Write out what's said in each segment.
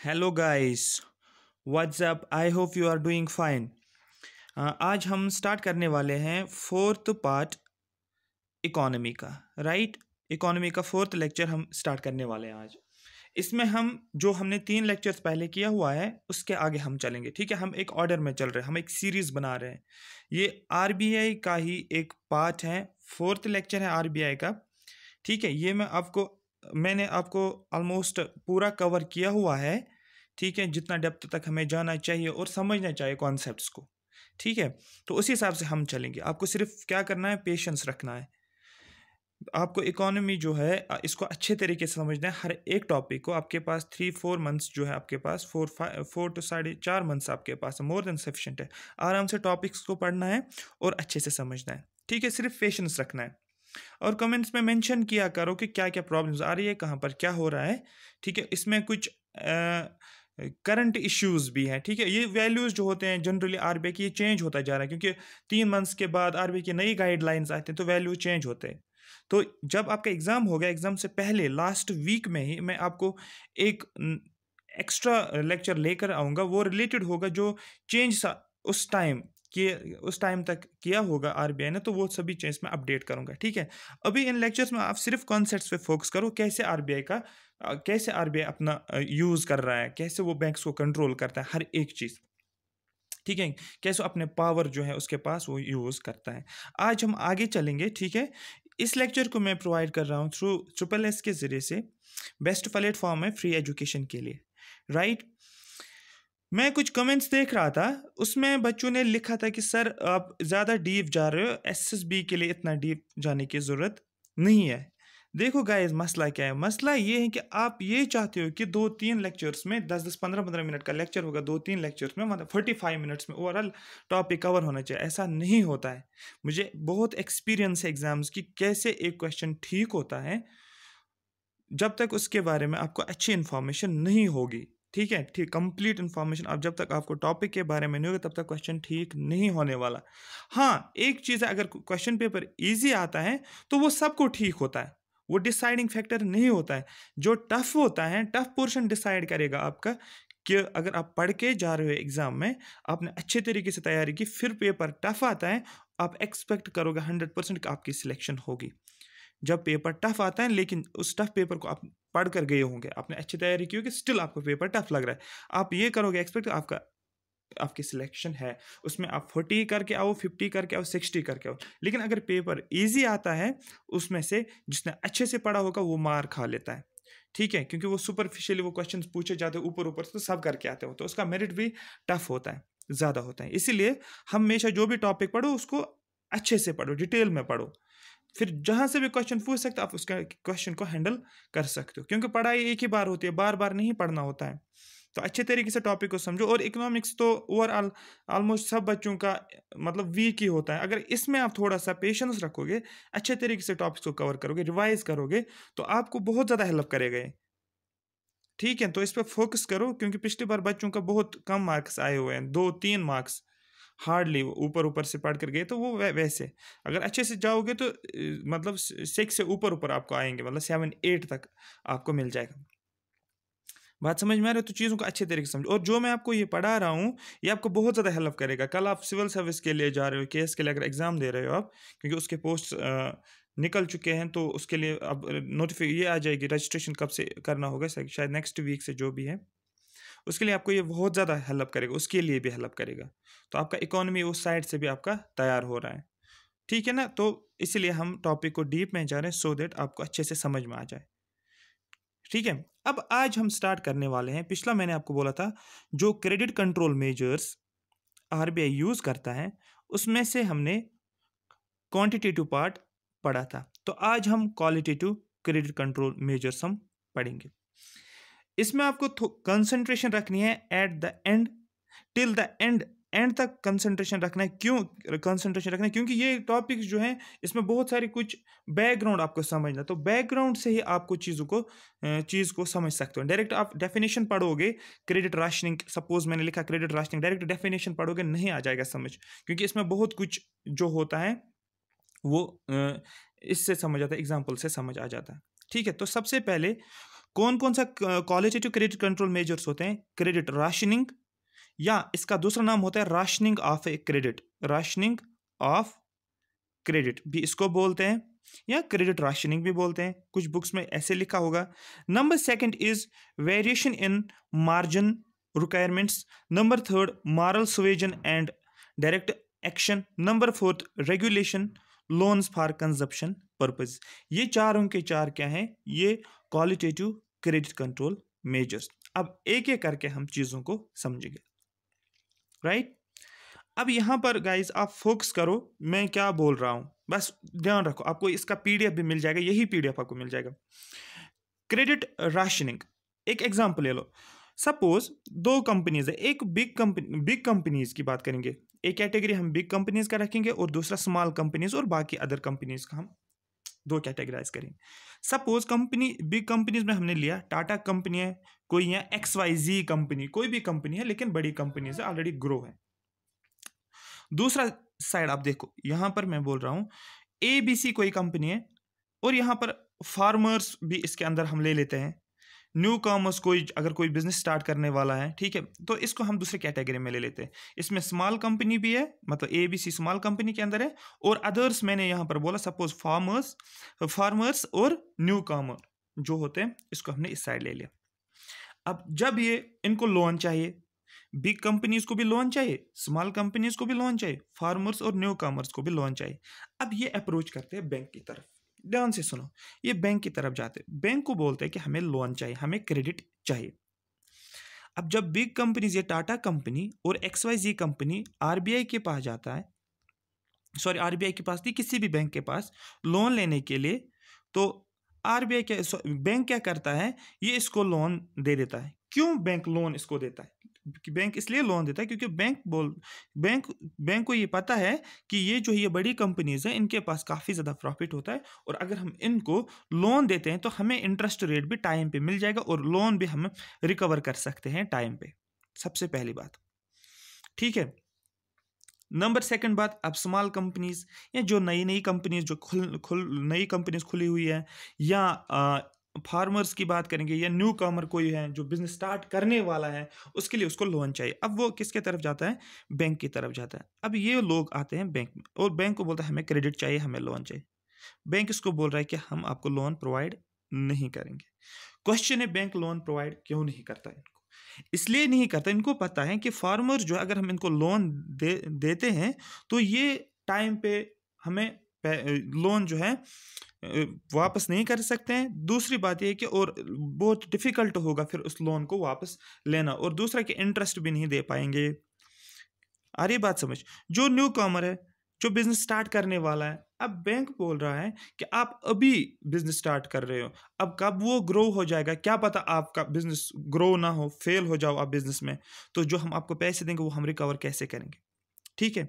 Hello guys, what's up. I hope you are doing fine. आज हम start करने वाले हैं फोर्थ पार्ट इकोनॉमी का। राइट, इकोनॉमी का फोर्थ लेक्चर हम स्टार्ट करने वाले हैं आज। इसमें हम जो हमने 3 लेक्चर्स पहले किया हुआ है उसके आगे हम चलेंगे। ठीक है, हम एक ऑर्डर में चल रहे हैं, हम एक सीरीज बना रहे हैं। ये आरबीआई का ही एक पार्ट है, फोर्थ लेक्चर है आरबीआई का। ठीक है, ये मैंने आपको ऑलमोस्ट पूरा कवर किया हुआ है। ठीक है, जितना डेप्थ तक हमें जाना चाहिए और समझना चाहिए कॉन्सेप्ट्स को। ठीक है, तो उसी हिसाब से हम चलेंगे। आपको सिर्फ क्या करना है, पेशेंस रखना है। आपको इकोनॉमी जो है इसको अच्छे तरीके से समझना है। हर एक टॉपिक को आपके पास 3-4 मंथ्स जो है, आपके पास 4 to 4.5 मंथ्स आपके पास मोर देन सफिशिएंट है। आराम से टॉपिक्स को पढ़ना है और अच्छे से समझना है। ठीक है, सिर्फ पेशेंस रखना है और कमेंट्स में मेंशन किया करो कि क्या क्या प्रॉब्लम्स आ रही है, कहाँ पर क्या हो रहा है। ठीक है, इसमें कुछ करंट इश्यूज भी हैं। ठीक है, ये वैल्यूज जो होते हैं जनरली आरबीआई की, ये चेंज होता जा रहा है क्योंकि 3 मंथ्स के बाद आरबीआई की नई गाइडलाइंस आते हैं तो वैल्यू चेंज होते हैं। तो जब आपका एग्ज़ाम होगा, एग्ज़ाम से पहले लास्ट वीक में ही मैं आपको एक एक्स्ट्रा लेक्चर लेकर आऊँगा। वो रिलेटेड होगा जो चेंज उस टाइम तक किया होगा आरबीआई ने, तो वो सभी चेंज मैं अपडेट करूँगा। ठीक है, अभी इन लेक्चर्स में आप सिर्फ कॉन्सेप्ट्स पे फोकस करो। कैसे आरबीआई अपना यूज़ कर रहा है, कैसे वो बैंक्स को कंट्रोल करता है, हर एक चीज़। ठीक है, कैसे अपने पावर जो है उसके पास वो यूज़ करता है। आज हम आगे चलेंगे। ठीक है, इस लेक्चर को मैं प्रोवाइड कर रहा हूँ थ्रू SSS के ज़रिए से। बेस्ट प्लेटफॉर्म है फ्री एजुकेशन के लिए। राइट, मैं कुछ कमेंट्स देख रहा था, उसमें बच्चों ने लिखा था कि सर आप ज़्यादा डीप जा रहे हो, एसएसबी के लिए इतना डीप जाने की ज़रूरत नहीं है। देखो गाइस, मसला क्या है? मसला ये है कि आप ये चाहते हो कि 2-3 लेक्चर्स में 10-10 15-15 मिनट का लेक्चर होगा, 2-3 लेक्चर्स में मतलब 45 मिनट्स में ओवरऑल टॉपिक कवर होना चाहिए। ऐसा नहीं होता है। मुझे बहुत एक्सपीरियंस है एग्जाम्स की, कैसे एक क्वेश्चन ठीक होता है जब तक उसके बारे में आपको अच्छी इन्फॉर्मेशन नहीं होगी। ठीक है, ठीक कंप्लीट इन्फॉर्मेशन आप जब तक आपको टॉपिक के बारे में नहीं होगा तब तक क्वेश्चन ठीक नहीं होने वाला। हाँ, एक चीज़ है, अगर क्वेश्चन पेपर इजी आता है तो वो सबको ठीक होता है, वो डिसाइडिंग फैक्टर नहीं होता है। जो टफ होता है, टफ पोर्शन डिसाइड करेगा आपका कि अगर आप पढ़ के जा रहे हो एग्जाम में, आपने अच्छे तरीके से तैयारी की, फिर पेपर टफ आता है, आप एक्सपेक्ट करोगे 100% कि आपकी सिलेक्शन होगी। जब पेपर टफ आता है, लेकिन उस टफ पेपर को आप पढ़ कर गए होंगे, आपने अच्छी तैयारी की होगी, स्टिल आपको पेपर टफ लग रहा है, आप ये करोगे एक्सपेक्ट आपकी सिलेक्शन है। उसमें आप 40 करके आओ, 50 करके आओ, 60 करके आओ। लेकिन अगर पेपर इजी आता है, उसमें से जिसने अच्छे से पढ़ा होगा वो मार खा लेता है। ठीक है, क्योंकि वो सुपरफिशियली वो क्वेश्चंस पूछे जाते हैं ऊपर ऊपर से, तो सब करके आते हो, तो उसका मेरिट भी टफ होता है, ज़्यादा होता है। इसीलिए हमेशा जो भी टॉपिक पढ़ो उसको अच्छे से पढ़ो, डिटेल में पढ़ो, फिर जहाँ से भी क्वेश्चन पूछ सकते हो आप उसका क्वेश्चन को हैंडल कर सकते हो। क्योंकि पढ़ाई एक ही बार होती है, बार बार नहीं पढ़ना होता है। तो अच्छे तरीके से टॉपिक को समझो। और इकोनॉमिक्स तो ओवरऑल ऑलमोस्ट सब बच्चों का मतलब वीक ही होता है। अगर इसमें आप थोड़ा सा पेशेंस रखोगे, अच्छे तरीके से टॉपिक्स को कवर करोगे, रिवाइज करोगे, तो आपको बहुत ज़्यादा हेल्प करेगा ये। ठीक है, तो इस पर फोकस करो, क्योंकि पिछली बार बच्चों का बहुत कम मार्क्स आए हुए हैं, 2-3 मार्क्स हार्डली ऊपर ऊपर से पढ़ कर गए। तो वो वैसे अगर अच्छे से जाओगे तो मतलब 6 से ऊपर ऊपर आपको आएंगे, मतलब 7-8 तक आपको मिल जाएगा। बात समझ में आ रही है? तो चीज़ों को अच्छे तरीके से समझो। और जो मैं आपको ये पढ़ा रहा हूँ, ये आपको बहुत ज़्यादा हेल्प करेगा। कल आप सिविल सर्विस के लिए जा रहे हो, केस के लिए अगर एग्ज़ाम दे रहे हो आप, क्योंकि उसके पोस्ट निकल चुके हैं, तो उसके लिए अब ये आ जाएगी रजिस्ट्रेशन कब से करना होगा, शायद नेक्स्ट वीक से जो भी है, उसके लिए आपको ये बहुत ज़्यादा हेल्प करेगा, उसके लिए भी हेल्प करेगा। तो आपका इकोनॉमी उस साइड से भी आपका तैयार हो रहा है। ठीक है ना, तो इसीलिए हम टॉपिक को डीप में जा रहे हैं, सो दैट आपको अच्छे से समझ में आ जाए। ठीक है, अब आज हम स्टार्ट करने वाले हैं। पिछला मैंने आपको बोला था जो credit control measures RBI use करता है, उसमें से हमने क्वांटिटेटिव पार्ट पढ़ा था। तो आज हम क्वालिटेटिव क्रेडिट कंट्रोल मेजर्स हम पढ़ेंगे। इसमें आपको कंसंट्रेशन रखनी है at the end, till the end तक कंसंट्रेशन रखना है। क्यों कंसंट्रेशन रखना है? क्योंकि ये टॉपिक्स जो हैं इसमें बहुत सारी कुछ बैकग्राउंड आपको समझना, तो बैकग्राउंड से ही आपको चीज़ को समझ सकते हो। डायरेक्ट आप डेफिनेशन पढ़ोगे, क्रेडिट राशनिंग, सपोज मैंने लिखा क्रेडिट राशनिंग, डायरेक्ट डेफिनेशन पढ़ोगे नहीं आ जाएगा समझ, क्योंकि इसमें बहुत कुछ जो होता है वो इससे समझ आता है, एग्जाम्पल से समझ आ जाता है। ठीक है, तो सबसे पहले कौन कौन सा क्वालिटेटिव क्रेडिट कंट्रोल मेजर्स होते हैं? क्रेडिट राशनिंग, या इसका दूसरा नाम होता है rationing of a credit, rationing of credit भी इसको बोलते हैं, या क्रेडिट राशनिंग भी बोलते हैं, कुछ बुक्स में ऐसे लिखा होगा। Number second is variation in margin requirements. Number third moral suasion and direct action. Number fourth regulation loans for consumption purpose. ये चारों के चार क्या हैं? ये क्वालिटेटिव क्रेडिट कंट्रोल मेजर्स। अब एक एक करके हम चीज़ों को समझेंगे, राइट? अब यहाँ पर गाइस आप फोकस करो मैं क्या बोल रहा हूँ, बस ध्यान रखो। आपको इसका पीडीएफ भी मिल जाएगा, यही पीडीएफ आपको मिल जाएगा। क्रेडिट राशनिंग, एक एग्जांपल ले लो। सपोज दो कंपनीज है, एक बिग कंपनीज की बात करेंगे, एक कैटेगरी हम बिग कंपनीज का रखेंगे और दूसरा स्मॉल कंपनीज और बाकी अदर कंपनीज का हम दो कैटेगराइज करेंगे। सपोज बिग कंपनीज में हमने लिया टाटा कंपनी है, कोई या XYZ कंपनी, कोई भी कंपनी है लेकिन बड़ी कंपनी से ऑलरेडी ग्रो है। दूसरा साइड आप देखो, यहां पर मैं बोल रहा हूं ABC कोई कंपनी है, और यहां पर फार्मर्स भी इसके अंदर हम ले लेते हैं। न्यू कॉमर्स कोई अगर कोई बिजनेस स्टार्ट करने वाला है, ठीक है, तो इसको हम दूसरे कैटेगरी में ले लेते हैं। इसमें स्मॉल कंपनी भी है, मतलब ABC स्मॉल कंपनी के अंदर है, और अदर्स मैंने यहां पर बोला सपोज फार्मर्स और न्यू कॉमर जो होते हैं, इसको हमने इस साइड ले लिया। अब जब ये इनको लोन चाहिए, बिग कंपनीज को भी लोन चाहिए, स्मॉल कंपनीज को भी लोन चाहिए, फार्मर्स और न्यू कॉमर्स को भी लोन चाहिए। अब ये अप्रोच करते हैं बैंक की तरफ। ध्यान से सुनो, ये बैंक की तरफ जाते हैं, बैंक को बोलते हैं कि हमें लोन चाहिए, हमें क्रेडिट चाहिए। अब जब बिग कंपनीज, ये टाटा कंपनी और XYZ कंपनी RBI के पास जाता है, सॉरी RBI के पास नहीं, किसी भी बैंक के पास लोन लेने के लिए, तो बैंक क्या करता है? ये इसको लोन दे देता है। क्यों बैंक लोन इसको देता है? बैंक इसलिए लोन देता है क्योंकि बैंक को ये पता है कि ये बड़ी कंपनीज हैं, इनके पास काफ़ी ज़्यादा प्रॉफिट होता है, और अगर हम इनको लोन देते हैं तो हमें इंटरेस्ट रेट भी टाइम पे मिल जाएगा और लोन भी हम रिकवर कर सकते हैं टाइम पे। सबसे पहली बात, ठीक है। नंबर सेकंड बात, अब स्मॉल कंपनीज या जो नई कंपनीज जो नई कंपनीज खुली हुई है, या फार्मर्स की बात करेंगे, या न्यू कॉमर कोई है जो बिजनेस स्टार्ट करने वाला है, उसके लिए उसको लोन चाहिए। अब वो किसके तरफ जाता है? बैंक की तरफ जाता है। अब ये लोग आते हैं बैंक में और बैंक को बोलता है हमें क्रेडिट चाहिए, हमें लोन चाहिए। बैंक इसको बोल रहा है कि हम आपको लोन प्रोवाइड नहीं करेंगे। क्वेश्चन है, बैंक लोन प्रोवाइड क्यों नहीं करता? इनको इसलिए नहीं करता, इनको पता है कि फार्मर जो है, अगर हम इनको लोन देते हैं तो ये टाइम पे हमें लोन जो है वापस नहीं कर सकते हैं। दूसरी बात यह कि और बहुत डिफिकल्ट होगा फिर उस लोन को वापस लेना, और दूसरा कि इंटरेस्ट भी नहीं दे पाएंगे। आ रही बात समझ? जो न्यू कॉमर है, जो बिजनेस स्टार्ट करने वाला है, अब बैंक बोल रहा है कि आप अभी बिजनेस स्टार्ट कर रहे हो, अब कब वो ग्रो हो जाएगा क्या पता, आपका बिजनेस ग्रो ना हो, फेल हो जाओ आप बिजनेस में, तो जो हम आपको पैसे देंगे वो हम रिकवर कैसे करेंगे? ठीक है,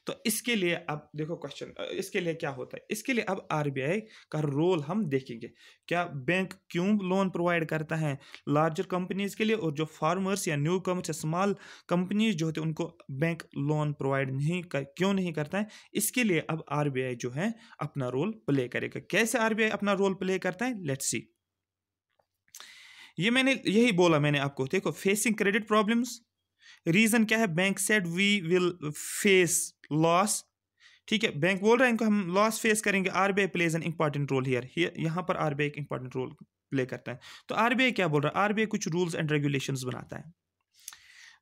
तो इसके लिए अब देखो क्वेश्चन, इसके लिए क्या होता है? इसके लिए अब RBI का रोल हम देखेंगे। क्या बैंक क्यों लोन प्रोवाइड करता है लार्जर कंपनीज के लिए, और जो फार्मर्स या न्यू कमर्स या स्मॉल कंपनीज जो होते हैं उनको बैंक लोन प्रोवाइड क्यों नहीं करता है? इसके लिए अब RBI जो है अपना रोल प्ले करेगा। कैसे RBI अपना रोल प्ले करता है, लेट्स सी। ये मैंने यही बोला मैंने आपको, देखो फेसिंग क्रेडिट प्रॉब्लम्स, रीजन क्या है? Bank said we will face loss. ठीक है, बैंक बोल रहा है इनको हम लॉस फेस करेंगे। RBI plays an important role here, यहां पर RBI एक इंपॉर्टेंट रोल प्ले करता है। तो RBI क्या बोल रहा है? RBI कुछ रूल्स एंड रेगुलेशंस बनाता है।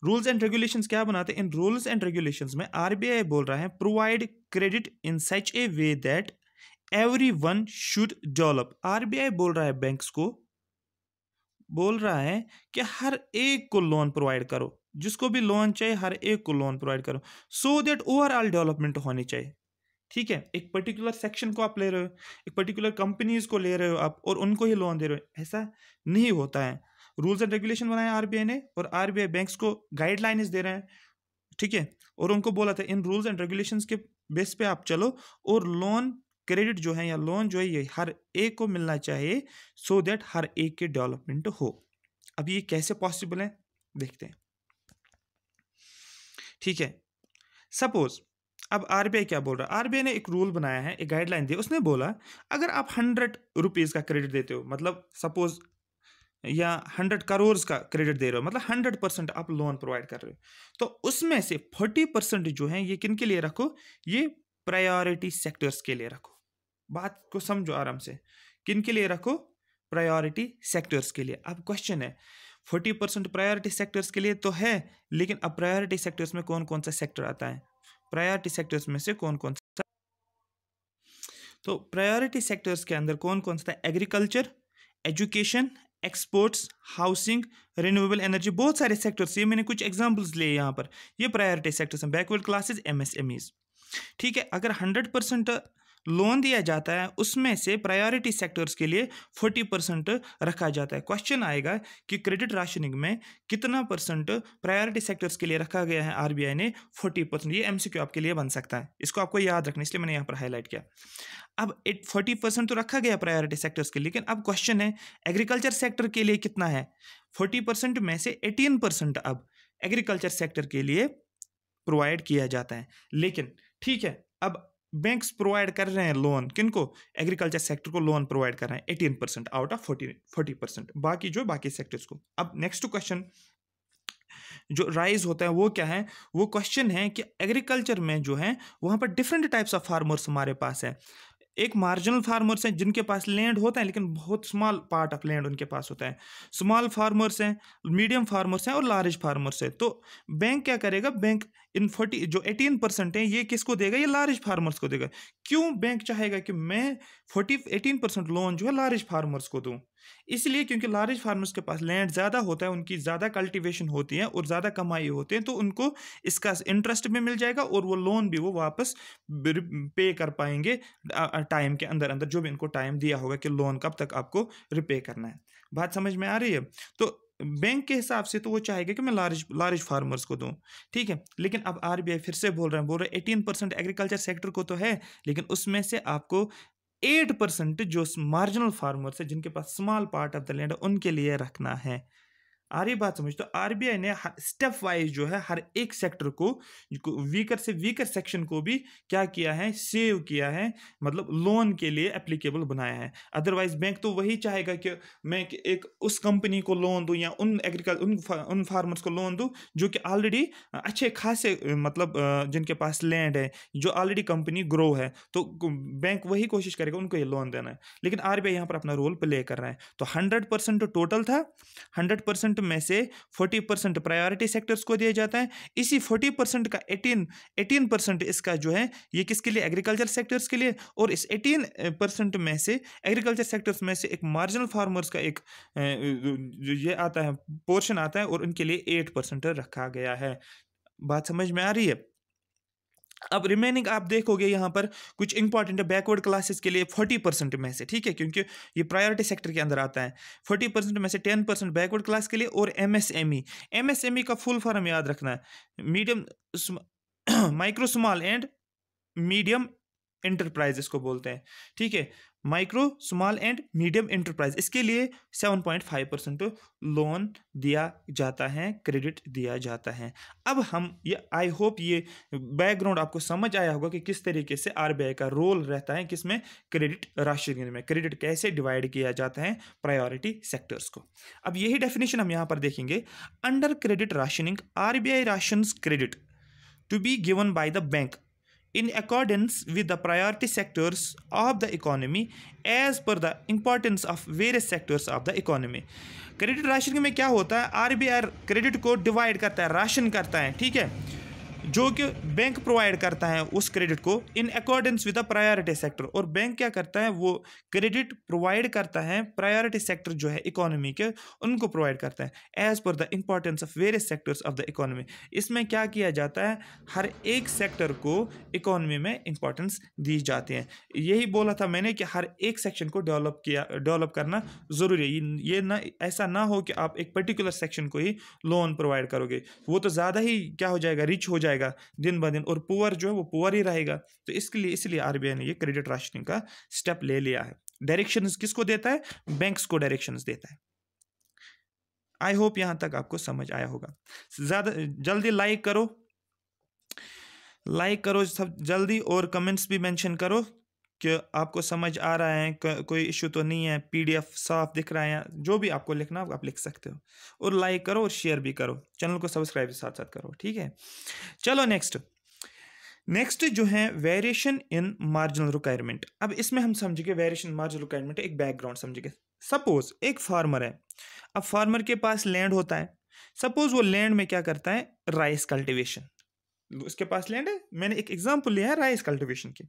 रूल्स एंड रेगुलेशंस क्या बनाते हैं? इन रूल्स एंड रेगुलेशंस में RBI बोल रहा है provide credit in such A way that everyone should develop. RBI बोल रहा है बैंक्स को, बोल रहा है कि हर एक को लोन प्रोवाइड करो, जिसको भी लोन चाहिए हर एक को लोन प्रोवाइड करो, सो दैट ओवरऑल डेवलपमेंट होनी चाहिए। ठीक है, एक पर्टिकुलर सेक्शन को आप ले रहे हो, एक पर्टिकुलर कंपनीज को ले रहे हो आप और उनको ही लोन दे रहे हो, ऐसा नहीं होता है। रूल्स एंड रेगुलेशन बनाया RBI ने, और RBI बैंक्स को गाइडलाइंस दे रहे हैं। ठीक है, और उनको बोला था इन रूल्स एंड रेगुलेशंस के बेस पे आप चलो, और लोन क्रेडिट जो है या लोन जो है ये हर एक को मिलना चाहिए, सो दैट हर एक के डेवलपमेंट हो। अब ये कैसे पॉसिबल है देखते हैं। ठीक है, सपोज अब RBI क्या बोल रहा है? RBI ने एक रूल बनाया है, एक गाइडलाइन दी, उसने बोला अगर आप 100 रुपीज़ का क्रेडिट देते हो, मतलब सपोज या 100 करोड़ का क्रेडिट दे रहे हो, मतलब 100% आप लोन प्रोवाइड कर रहे हो, तो उसमें से 40% जो है ये किन के लिए रखो, ये प्रायोरिटी सेक्टर्स के लिए रखो। बात को समझो आराम से, किन के लिए रखो, प्रायोरिटी सेक्टर्स के लिए। अब क्वेश्चन है 40% प्रायोरिटी सेक्टर्स के लिए तो है, लेकिन अब प्रायोरिटी सेक्टर्स में कौन कौन सा सेक्टर आता है, प्रायोरिटी सेक्टर्स में से कौन कौन सा, तो प्रायोरिटी सेक्टर्स के अंदर कौन कौन सा था, agriculture, education, exports, housing, renewable energy, बहुत सारे सेक्टर्स, ये मैंने कुछ एग्जांपल्स लिए यहाँ पर, ये प्रायोरिटी सेक्टर्स हैं, बैकवर्ड क्लासेस, एमएसएमईज। ठीक है, अगर 100% लोन दिया जाता है, उसमें से प्रायोरिटी सेक्टर्स के लिए 40% रखा जाता है। क्वेश्चन आएगा कि क्रेडिट राशनिंग में कितना परसेंट प्रायोरिटी सेक्टर्स के लिए रखा गया है, आरबीआई ने 40%। ये एमसीक्यू आपके लिए बन सकता है, इसको आपको याद रखना, इसलिए मैंने यहाँ पर हाईलाइट किया। अब 40% तो रखा गया प्रायोरिटी सेक्टर्स के लिए, लेकिन अब क्वेश्चन है एग्रीकल्चर सेक्टर के लिए कितना है, 40% में से 18% अब एग्रीकल्चर सेक्टर के लिए प्रोवाइड किया जाता है। लेकिन ठीक है, अब बैंक्स प्रोवाइड कर रहे हैं लोन, किनको, एग्रीकल्चर सेक्टर को लोन प्रोवाइड कर रहे हैं 18% आउट ऑफ 40%, बाकी जो बाकी सेक्टर्स को। अब नेक्स्ट क्वेश्चन जो राइज होता है वो क्या है, वो क्वेश्चन है कि एग्रीकल्चर में जो है वहाँ पर डिफरेंट टाइप्स ऑफ फार्मर्स हमारे पास है। एक मार्जिनल फार्मर्स हैं जिनके पास लैंड होता है, लेकिन बहुत स्मॉल पार्ट ऑफ लैंड उनके पास होता है, स्मॉल फार्मर्स हैं, मीडियम फार्मर्स हैं और लार्ज फार्मर्स हैं। तो बैंक क्या करेगा, बैंक इन 40 जो 18% है ये किसको देगा, ये लार्ज फार्मर्स को देगा। क्यों बैंक चाहेगा कि मैं 18% लोन जो है लार्ज फार्मर्स को दूं, इसलिए क्योंकि लार्ज फार्मर्स के पास लैंड ज़्यादा होता है, उनकी ज़्यादा कल्टीवेशन होती है और ज़्यादा कमाई होती है, तो उनको इसका इंटरेस्ट भी मिल जाएगा और वो लोन भी वो वापस पे कर पाएंगे टाइम के अंदर अंदर, जो भी इनको टाइम दिया होगा कि लोन कब तक आपको रिपे करना है। बात समझ में आ रही है? तो बैंक के हिसाब से तो वो चाहेगा कि मैं लार्ज फार्मर्स को दूं, ठीक है। लेकिन अब आरबीआई फिर से बोल रहे हैं 18% एग्रीकल्चर सेक्टर को तो है, लेकिन उसमें से आपको 8% जो मार्जिनल फार्मर्स है जिनके पास small part of the land है उनके लिए रखना है। आ रही बात समझ? तो आरबीआई ने स्टेप वाइज जो है हर एक सेक्टर को, वीकर से वीकर सेक्शन को भी क्या किया है, सेव किया है, मतलब लोन के लिए एप्लीकेबल बनाया है। अदरवाइज बैंक तो वही चाहेगा कि मैं एक उस कंपनी को लोन दूं या उन फार्मर्स को लोन दूं जो कि ऑलरेडी अच्छे खासे मतलब जिनके पास लैंड है, जो ऑलरेडी कंपनी ग्रो है, तो बैंक वही कोशिश करेगा उनको ये लोन देना है। लेकिन आरबीआई यहाँ पर अपना रोल प्ले कर रहा है। तो 100% टोटल था, 100% में से 40% प्रायोरिटी सेक्टर्स को दिया जाता है। इसी 40% का 18% इसका जो है ये किसके लिए, एग्रीकल्चर सेक्टर्स के लिए। और इस 18% में से एग्रीकल्चर सेक्टर्स में से एक मार्जिनल फार्मर्स का एक ये आता है, पोर्शन आता है, और उनके लिए 8% रखा गया है। बात समझ में आ रही है? अब रिमेनिंग आप देखोगे यहाँ पर कुछ इंपॉर्टेंट है बैकवर्ड क्लासेस के लिए 40% में से, ठीक है, क्योंकि ये प्रायोरिटी सेक्टर के अंदर आता है। 40% में से 10% बैकवर्ड क्लास के लिए और एमएसएमई का फुल फॉर्म याद रखना है, medium micro small and medium enterprises को बोलते हैं, ठीक है, micro small and medium enterprise. इसके लिए 7.5% लोन दिया जाता है, क्रेडिट दिया जाता है। अब हम ये, आई होप ये बैकग्राउंड आपको समझ आया होगा कि किस तरीके से आरबीआई का रोल रहता है किसमें, क्रेडिट राशनिंग में, क्रेडिट कैसे डिवाइड किया जाता है प्रायोरिटी सेक्टर्स को। अब यही डेफिनेशन हम यहाँ पर देखेंगे। Under credit rationing, RBI rations credit to be given by the bank in accordance with the priority sectors of the economy as per the importance of various sectors of the economy। Credit rationing में क्या होता है, RBI credit को divide करता है, ration करता है, ठीक है, जो कि बैंक प्रोवाइड करता है उस क्रेडिट को in accordance with the priority sector. और बैंक क्या करता है, वो क्रेडिट प्रोवाइड करता है प्रायोरिटी सेक्टर जो है इकोनॉमी के, उनको प्रोवाइड करता है as per the importance of various sectors of the economy. इसमें क्या किया जाता है, हर एक सेक्टर को इकोनॉमी में इंपॉर्टेंस दी जाती है। यही बोला था मैंने कि हर एक सेक्शन को डेवलप करना ज़रूरी है। ये ना ऐसा ना हो कि आप एक पर्टिकुलर सेक्शन को ही लोन प्रोवाइड करोगे, वो तो ज़्यादा ही क्या हो जाएगा, रिच हो जाएगा दिन ब दिन, और पुअर जो है वो पुअर ही रहेगा। तो इसलिए आरबीआई ने ये क्रेडिट राशनिंग का स्टेप ले लिया है। डायरेक्शंस किसको देता है, बैंक्स को डायरेक्शंस देता है। आई होप यहां तक आपको समझ आया होगा। ज्यादा जल्दी लाइक करो सब जल्दी, और कमेंट्स भी मेंशन करो कि आपको समझ आ रहा है, कोई इशू तो नहीं है, PDF साफ दिख रहा है, जो भी आपको लिखना आप लिख सकते हो। और लाइक करो और शेयर भी करो, चैनल को सब्सक्राइब साथ साथ करो, ठीक है। चलो नेक्स्ट जो है वेरिएशन इन मार्जिनल रिक्वायरमेंट। अब इसमें हम समझेंगे वेरिएशन मार्जिनल रिक्वायरमेंट, एक बैकग्राउंड समझेंगे। सपोज एक फार्मर है, अब फार्मर के पास लैंड होता है, सपोज वो लैंड में क्या करता है, राइस कल्टीवेशन, उसके पास लैंड है, मैंने एक एग्जांपल लिया है राइस कल्टीवेशन की,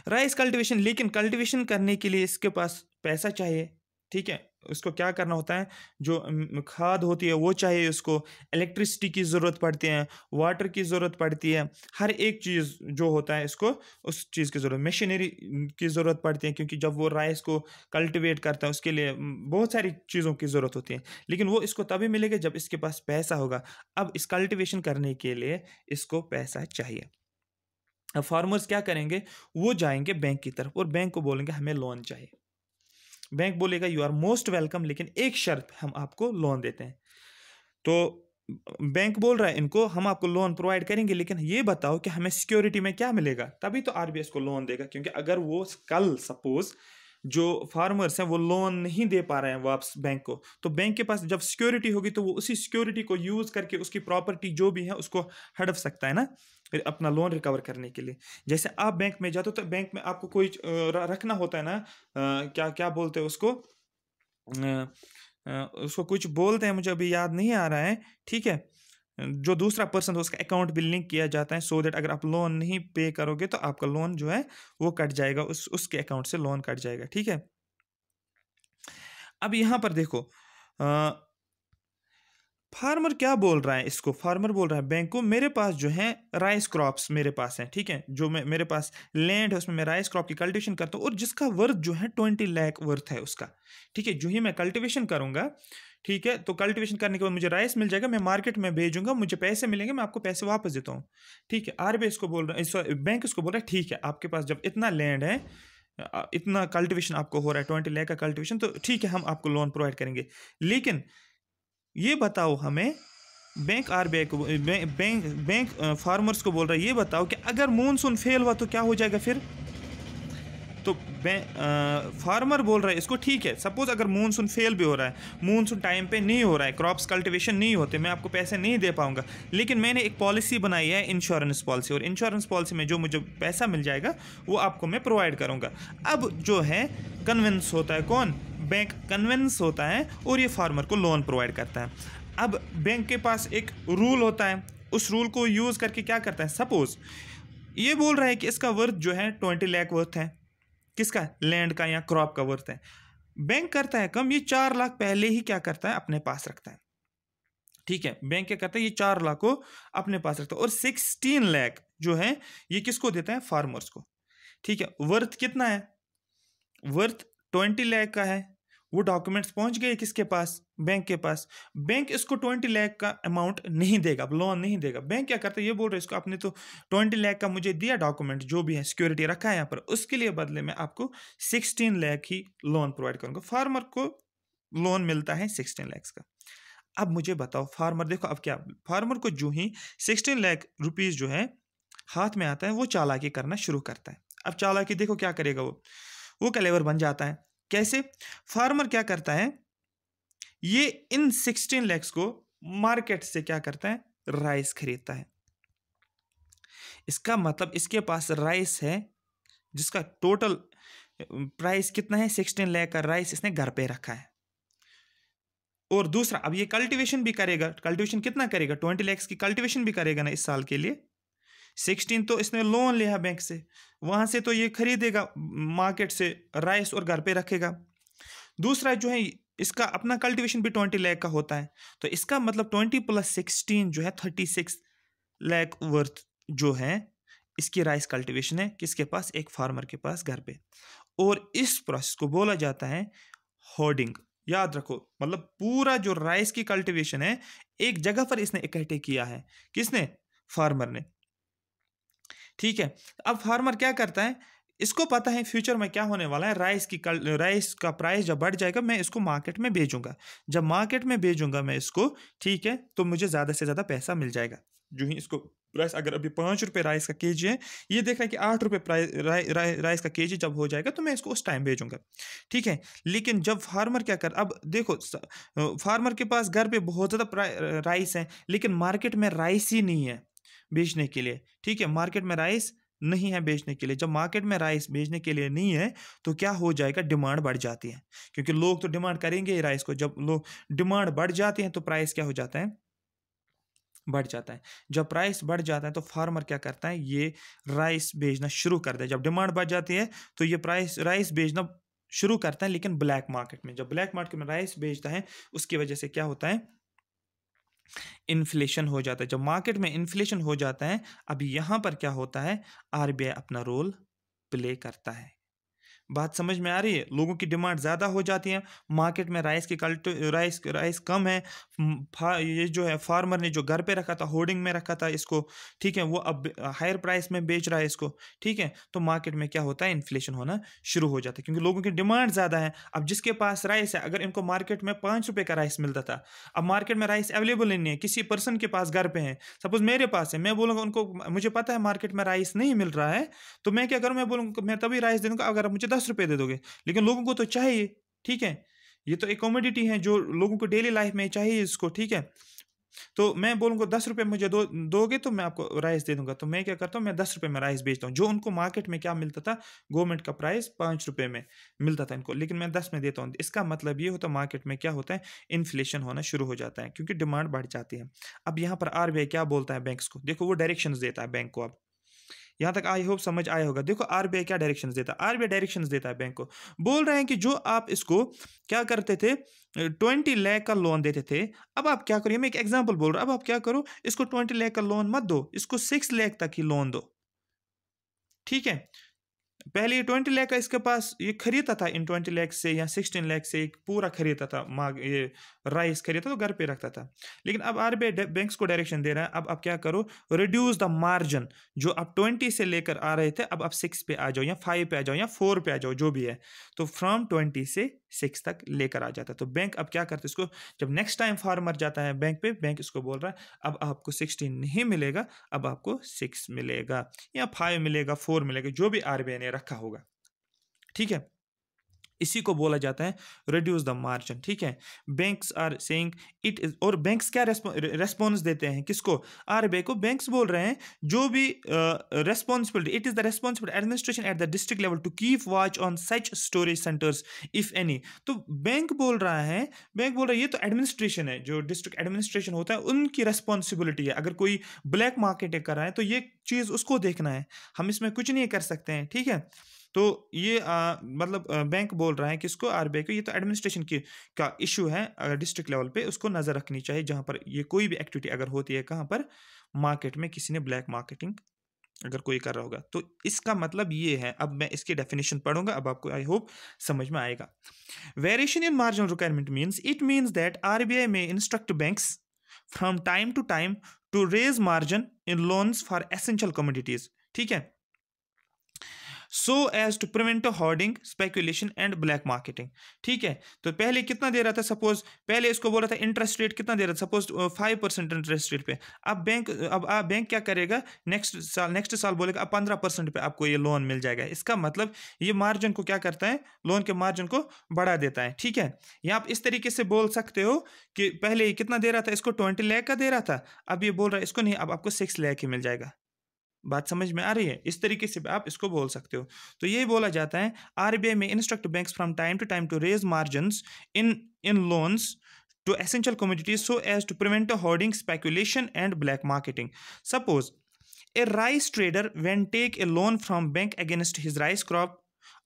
राइस कल्टीवेशन। लेकिन कल्टीवेशन करने के लिए इसके पास पैसा चाहिए, ठीक है, उसको क्या करना होता है, जो खाद होती है वो चाहिए, उसको इलेक्ट्रिसिटी की ज़रूरत पड़ती है, वाटर की ज़रूरत पड़ती है, हर एक चीज़ जो होता है इसको उस चीज़ की ज़रूरत, मशीनरी की ज़रूरत पड़ती है, क्योंकि जब वो राइस को कल्टीवेट करता है उसके लिए बहुत सारी चीज़ों की ज़रूरत होती है। लेकिन वो इसको तभी मिलेगा जब इसके पास पैसा होगा। अब इस कल्टीवेशन करने के लिए इसको पैसा चाहिए। अब फार्मर्स क्या करेंगे, वो जाएंगे बैंक की तरफ और बैंक को बोलेंगे हमें लोन चाहिए। बैंक बोलेगा यू आर मोस्ट वेलकम, लेकिन एक शर्त, हम आपको लोन देते हैं। तो बैंक बोल रहा है इनको हम आपको लोन प्रोवाइड करेंगे, लेकिन ये बताओ कि हमें सिक्योरिटी में क्या मिलेगा, तभी तो RBI को लोन देगा। क्योंकि अगर वो कल सपोज जो फार्मर्स हैं वो लोन नहीं दे पा रहे हैं वापस बैंक को, तो बैंक के पास जब सिक्योरिटी होगी तो वो उसी सिक्योरिटी को यूज करके उसकी प्रॉपर्टी जो भी है उसको हड़प सकता है ना, अपना लोन रिकवर करने के लिए। जैसे आप बैंक में जाते हो तो बैंक में आपको कोई रखना होता है ना, क्या क्या बोलते हैं उसको, उसको कुछ बोलते हैं, मुझे अभी याद नहीं आ रहा है, ठीक है। जो दूसरा पर्सन है उसका अकाउंट भी लिंक किया जाता है, सो दैट अगर आप लोन नहीं पे करोगे तो आपका लोन जो है वो कट जाएगा, उसके अकाउंट से लोन कट जाएगा, ठीक है। अब यहां पर देखो फार्मर क्या बोल रहा है, इसको फार्मर बोल रहा है बैंक को मेरे पास जो है राइस क्रॉप्स मेरे पास हैं, ठीक है, जो मेरे पास लैंड है उसमें मैं राइस क्रॉप की कल्टीवेशन करता हूँ और जिसका वर्थ जो है 20 लाख वर्थ है उसका, ठीक है। जो ही मैं कल्टीवेशन करूंगा, ठीक है, तो कल्टीवेशन करने के बाद मुझे राइस मिल जाएगा, मैं मार्केट में भेजूंगा, मुझे पैसे मिलेंगे, मैं आपको पैसे वापस देता हूँ, ठीक है। RBI इसको बोल रहा है, बैंक इसको बोल रहा है ठीक है, आपके पास जब इतना लैंड है, इतना कल्टीवेशन आपको हो रहा है 20 लाख का कल्टीवेशन, तो ठीक है हम आपको लोन प्रोवाइड करेंगे। लेकिन ये बताओ हमें, बैंक RBI को बैंक फार्मर्स को बोल रहा है ये बताओ कि अगर मॉनसून फेल हुआ तो क्या हो जाएगा फिर। तो फार्मर बोल रहा है इसको ठीक है, सपोज अगर मॉनसून फेल भी हो रहा है, मॉनसून टाइम पे नहीं हो रहा है, क्रॉप्स कल्टीवेशन नहीं होते, मैं आपको पैसे नहीं दे पाऊंगा, लेकिन मैंने एक पॉलिसी बनाई है इंश्योरेंस पॉलिसी, और इंश्योरेंस पॉलिसी में जो मुझे पैसा मिल जाएगा वो आपको मैं प्रोवाइड करूंगा। अब जो है कन्विंस होता है कौन, बैंक कन्विंस होता है और ये फार्मर को लोन प्रोवाइड करता है। अब बैंक के पास एक रूल होता है, उस रूल को यूज करके क्या करता है, सपोज ये बोल रहा है कि इसका वर्थ जो है 20 लाख वर्थ है, किसका, लैंड का या क्रॉप का वर्थ है। बैंक करता है कम, ये 4 लाख पहले ही क्या करता है अपने पास रखता है, ठीक है। बैंक क्या करता है, ये 4 लाख को अपने पास रखता है और 16 लाख जो है ये किसको देता है, फार्मर्स को, ठीक है। वर्थ कितना है, वर्थ 20 लाख का है, वो डॉक्यूमेंट्स पहुंच गए किसके पास, बैंक के पास। बैंक इसको 20 लाख का अमाउंट नहीं देगा, लोन नहीं देगा। बैंक क्या करता है, ये बोल रहे इसको आपने तो 20 लाख का मुझे दिया डॉक्यूमेंट जो भी है, सिक्योरिटी रखा है यहाँ पर, उसके लिए बदले में आपको 16 लाख ही लोन प्रोवाइड करूंगा। फार्मर को लोन मिलता है 16 लाख का। अब मुझे बताओ फार्मर, देखो अब क्या, फार्मर को जो ही 16 लाख रुपीज जो है हाथ में आता है वो चालाकी करना शुरू करता है। अब चालाकी देखो क्या करेगा, वो कलेवर बन जाता है। कैसे, फार्मर क्या करता है, ये इन 16 लाख को मार्केट से क्या करता है, राइस खरीदता है। इसका मतलब इसके पास राइस है जिसका टोटल प्राइस कितना है, 16 लाख का राइस इसने घर पे रखा है। और दूसरा, अब ये कल्टीवेशन भी करेगा, कल्टीवेशन कितना करेगा, 20 लाख की कल्टीवेशन भी करेगा ना इस साल के लिए। 16 तो इसने लोन लिया बैंक से, वहां से तो ये खरीदेगा मार्केट से राइस और घर पे रखेगा। दूसरा जो है इसका अपना कल्टीवेशन भी 20 लाख का होता है, तो इसका मतलब 20 + 16 जो है 36 लाख वर्थ जो है इसकी राइस कल्टीवेशन है, किसके पास, एक फार्मर के पास घर पे। और इस प्रोसेस को बोला जाता है होर्डिंग। याद रखो, मतलब पूरा जो राइस की कल्टीवेशन है एक जगह पर इसने इकट्ठे किया है, किसने, फार्मर ने, ठीक है। अब फार्मर क्या करता है, इसको पता है फ्यूचर में क्या होने वाला है, राइस का प्राइस जब बढ़ जाएगा मैं इसको मार्केट में भेजूंगा, जब मार्केट में भेजूंगा मैं इसको, ठीक है, तो मुझे ज़्यादा से ज़्यादा पैसा मिल जाएगा। जो ही इसको प्राइस अगर अभी 5 रुपये राइस का केजी है, ये देख रहा है कि 8 रुपये प्राइस राइस का केजी जब हो जाएगा तो मैं इसको उस टाइम भेजूंगा, ठीक है। लेकिन जब फार्मर क्या कर, अब देखो फार्मर के पास घर पे बहुत ज़्यादा राइस है, लेकिन मार्केट में राइस ही नहीं है बेचने के लिए, ठीक है। मार्केट में राइस नहीं है बेचने के लिए। जब मार्केट में राइस बेचने के लिए नहीं है तो क्या हो जाएगा, डिमांड बढ़ जाती है, क्योंकि लोग तो डिमांड करेंगे ही राइस को। जब लोग डिमांड बढ़ जाती है तो प्राइस क्या हो जाता है, बढ़ जाता है। जब प्राइस बढ़ जाता है तो फार्मर क्या करता है, ये राइस बेचना शुरू कर दे। जब डिमांड बढ़ जाती है तो ये राइस बेचना शुरू करता है, लेकिन ब्लैक मार्केट में। जब ब्लैक मार्केट में राइस बेचता है उसकी वजह से क्या होता है, इन्फ्लेशन हो जाता है। जब मार्केट में इन्फ्लेशन हो जाता है, अब यहां पर क्या होता है, आरबीआई अपना रोल प्ले करता है। बात समझ में आ रही है? लोगों की डिमांड ज़्यादा हो जाती है, मार्केट में राइस की राइस कम है। ये जो है फार्मर ने जो घर पे रखा था, होर्डिंग में रखा था इसको, ठीक है, वो अब हायर प्राइस में बेच रहा है इसको, ठीक है। तो मार्केट में क्या होता है, इन्फ्लेशन होना शुरू हो जाता है, क्योंकि लोगों की डिमांड ज़्यादा है। अब जिसके पास राइस है, अगर इनको मार्केट में 5 रुपये का राइस मिलता था, अब मार्केट में राइस अवेलेबल नहीं है, किसी पर्सन के पास घर पे है, सपोज मेरे पास है, मैं बोलूँगा उनको, मुझे पता है मार्केट में राइस नहीं मिल रहा है, तो मैं क्या करूँ, मैं बोलूँगा मैं तभी राइस दे दूँगा अगर आप मुझे 10 रुपये दे दोगे। लेकिन लोगों को तो चाहिए, ठीक है। ये तो एक कमोडिटी है जो लोगों को डेली लाइफ में चाहिए इसको, ठीक है। तो मैं बोलूँगा 10 रुपये मुझे दोगे तो मैं आपको राइस दे दूंगा। तो मैं क्या करता हूँ, मैं 10 रुपये में राइस बेचता हूँ। जो उनको मार्केट में क्या मिलता था, गवर्नमेंट का प्राइस 5 रुपये में मिलता था इनको, लेकिन मैं 10 में देता हूँ। इसका मतलब ये होता है मार्केट में क्या होता है, इन्फ्लेशन होना शुरू हो जाता है, क्योंकि डिमांड बढ़ जाती है। अब यहाँ पर आरबीआई क्या बोलता है बैंक्स को, देखो वो डायरेक्शंस देता है बैंक को। अब यहाँ तक आई होप समझ आया होगा। देखो आरबीआई क्या डायरेक्शंस देता है, आरबीआई डायरेक्शंस देता है बैंक को, बोल रहे हैं कि जो आप इसको क्या करते थे, 20 लाख का लोन देते थे, अब आप क्या करिए, मैं एक एग्जांपल बोल रहा हूँ, अब आप क्या करो, इसको 20 लाख का लोन मत दो, इसको 6 लाख तक ही लोन दो, ठीक है। पहले ये 20 लाख का इसके पास ये खरीदता था, इन 20 लाख से या 16 लाख से एक पूरा खरीदता था, ये राइस खरीदता तो घर पे रखता था। लेकिन अब आरबीआई बैंक्स को डायरेक्शन दे रहा है, अब आप क्या करो, रिड्यूस द मार्जिन। जो आप 20 से लेकर आ रहे थे, अब आप 6 पे आ जाओ, या 5 पे आ जाओ, या 4 पे आ जाओ, जो भी है। तो फ्रॉम 20 से 6 तक लेकर आ जाता है। तो बैंक अब क्या करते इसको, जब नेक्स्ट टाइम फार्मर जाता है बैंक पे, बैंक इसको बोल रहा है अब आपको 16 नहीं मिलेगा, अब आपको 6 मिलेगा, या 5 मिलेगा, 4 मिलेगा, जो भी आरबीआई ने रखा होगा, ठीक है। इसी को बोला जाता है रिड्यूस द मार्जिन, ठीक है। Banks are saying it is, और बैंक्स क्या रेस्पॉन्स देते हैं किसको, आरबीआई को। बैंक्स बोल रहे हैं जो भी responsibility, it is the responsibility administration at the district level to keep watch on such storage centres if any. तो बैंक बोल रहा है, ये तो एडमिनिस्ट्रेशन है, जो डिस्ट्रिक्ट एडमिनिस्ट्रेशन होता है उनकी रेस्पॉन्सिबिलिटी है। अगर कोई ब्लैक मार्केटिंग कर रहा है तो ये चीज़ उसको देखना है, हम इसमें कुछ नहीं कर सकते हैं, ठीक है। तो ये मतलब बैंक बोल रहा है कि इसको, आरबीआई को, ये तो एडमिनिस्ट्रेशन की का इशू है, डिस्ट्रिक्ट लेवल पे उसको नज़र रखनी चाहिए, जहाँ पर ये कोई भी एक्टिविटी अगर होती है, कहाँ पर, मार्केट में किसी ने ब्लैक मार्केटिंग अगर कोई कर रहा होगा। तो इसका मतलब ये है, अब मैं इसकी डेफिनेशन पढ़ूंगा, अब आपको आई होप समझ में आएगा। Variation in marginal requirement means, it means that RBI में instruct banks from time to time to raise margin in loans for essential commodities, ठीक है, so as to prevent hoarding, speculation and black marketing, ठीक है। तो पहले कितना दे रहा था, सपोज पहले इसको बोल रहा था इंटरेस्ट रेट कितना दे रहा था, सपोज 5% इंटरेस्ट रेट पे। अब बैंक क्या करेगा, नेक्स्ट साल बोलेगा अब 15% पे आपको ये लोन मिल जाएगा। इसका मतलब ये मार्जिन को क्या करता है, लोन के मार्जिन को बढ़ा देता है, ठीक है। या आप इस तरीके से बोल सकते हो कि पहले ये कितना दे रहा था, इसको 20 लाख का दे रहा था, अब ये बोल रहा है इसको नहीं, अब आपको 6 लाख ही मिल जाएगा। बात समझ में आ रही है? इस तरीके से आप इसको बोल सकते हो। तो यही बोला जाता है, आरबीआई में instruct banks from time to time to raise margins in loans to essential commodities so as to prevent hoarding, speculation and black marketing. Suppose a rice trader when take a loan from bank against his rice crop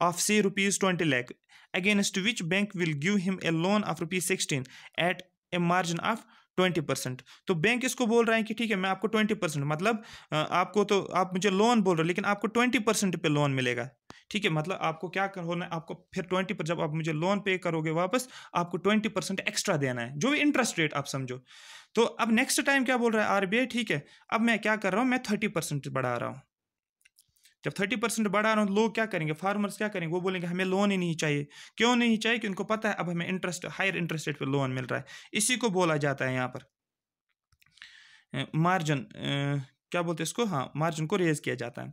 of say rupees 20 lakh, against which bank will give him a loan of rupees 16 at a margin of 20%। तो bank इसको बोल रहा है कि ठीक है मैं आपको 20%, मतलब आपको तो आप मुझे लोन बोल रहे हो, लेकिन आपको 20% पे लोन मिलेगा, ठीक है। मतलब आपको क्या होना है, आपको फिर 20% जब आप मुझे लोन पे करोगे वापस, आपको 20% एक्स्ट्रा देना है, जो इंटरेस्ट रेट आप समझो। तो अब नेक्स्ट टाइम क्या बोल रहा है आरबीआई, ठीक है अब मैं क्या कर रहा हूँ, मैं 30% बढ़ा रहा हूँ। जब 30% बढ़ा रहा हूँ, लोग क्या करेंगे, फार्मर्स क्या करेंगे, वो बोलेंगे हमें लोन ही नहीं चाहिए। क्यों नहीं चाहिए? कि उनको पता है अब हमें हायर इंटरेस्ट रेट पे लोन मिल रहा है। इसी को बोला जाता है यहाँ पर मार्जिन क्या बोलते हैं इसको, हाँ मार्जिन को रेज किया जाता है।